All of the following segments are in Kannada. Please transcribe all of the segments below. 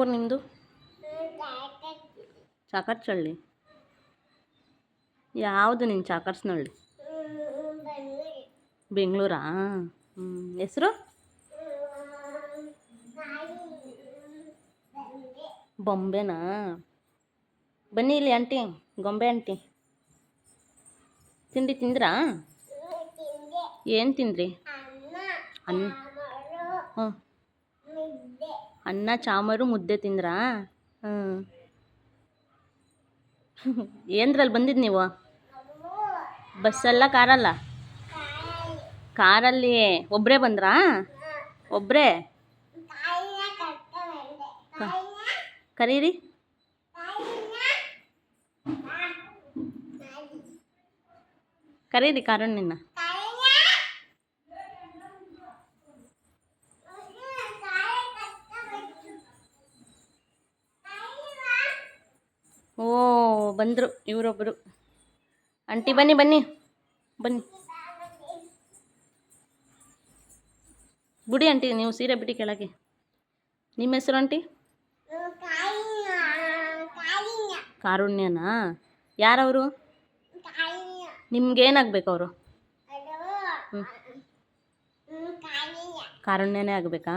ಊರು ನಿಮ್ಮದು? ಚಾಕರ್ಚಳ್ಳಿ. ಯಾವುದು ನಿನ್ನ ಚಾಕರ್ಸ್ನಳ್ಳಿ? ಬೆಂಗಳೂರಾ? ಹೆಸರು? ಬೊಂಬೆನಾ? ಬನ್ನಿ ಇಲ್ಲಿ ಆಂಟಿ, ಗೊಂಬೆ ಆಂಟಿ. ತಿಂಡಿ ತಿಂದ್ರಾ? ಏನು ತಿಂದ್ರಿ? ಅನ್ನ. ಹ್ಞೂ, ಅನ್ನ ಚಾಮರು ಮುದ್ದೆ ತಿಂದ್ರಾ? ಹ್ಞೂ. ಏನದ್ರಲ್ಲಿ ಬಂದಿದ್ದು ನೀವು? ಬಸ್ಸಲ್ಲ ಕಾರಲ್ಲ? ಕಾರಲ್ಲಿ. ಒಬ್ಬರೇ ಬಂದ್ರಾ? ಒಬ್ಬರೇ? ಕರೀರಿ. ಕರೀರಿ ಕಾರುಣ್ಯನ. ಓ, ಬಂದರು ಇವರೊಬ್ಬರು. ಆಂಟಿ ಬನ್ನಿ ಬನ್ನಿ ಬನ್ನಿ. ಬಿಡಿ ಆಂಟಿ, ನೀವು ಸೀರೆ ಬಿಡಿ ಕೆಳಗೆ. ನಿಮ್ಮ ಹೆಸರು ಆಂಟಿ? ಕಾರುಣ್ಯನಾ? ಯಾರವರು? ನಿಮ್ಗೇನಾಗಬೇಕು ಅವರು? ಹ್ಞೂ, ಕಾರುಣ್ಯನೇ ಆಗಬೇಕಾ?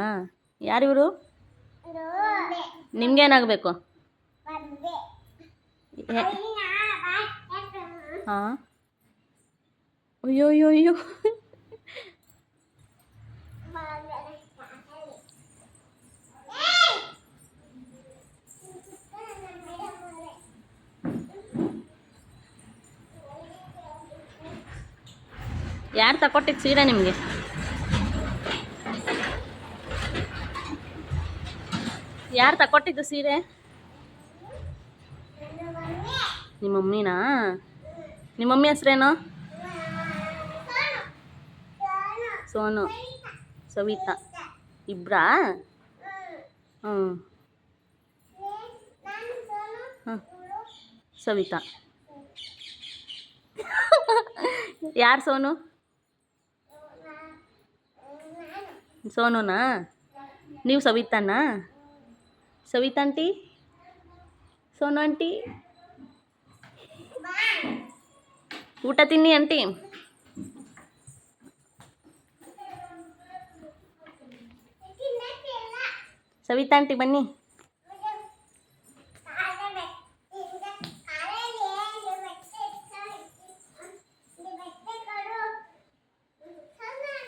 ಯಾರಿವರು? ನಿಮ್ಗೇನಾಗಬೇಕು? ಹಾಂ. ಅಯ್ಯೋ ಅಯ್ಯೋ ಅಯ್ಯೋ. ಯಾರು ತಗೊಟ್ಟಿದ್ದು ಸೀರೆ ನಿಮಗೆ? ಯಾರು ತಗೊಟ್ಟಿದ್ದು ಸೀರೆ? ನಿಮ್ಮ ಮಮ್ಮಿನಾ? ನಿಮ್ಮ ಮಮ್ಮಿ ಹೆಸ್ರೇನು? ಸೋನು, ಸವಿತಾ, ಇಬ್ಬರಾ? ಹ್ಞೂ ಹಾಂ. ಸವಿತಾ. ಯಾರು ಸೋನು? ಸೋನುನಾ? ನೀವು ಸವಿತಾನಾ? ಸವಿತಾ ಆಂಟಿ, ಸೋನು ಆಂಟಿ, ಊಟ ತಿನ್ನಿ ಆಂಟಿ. ಸವಿತಾ ಆಂಟಿ ಬನ್ನಿ.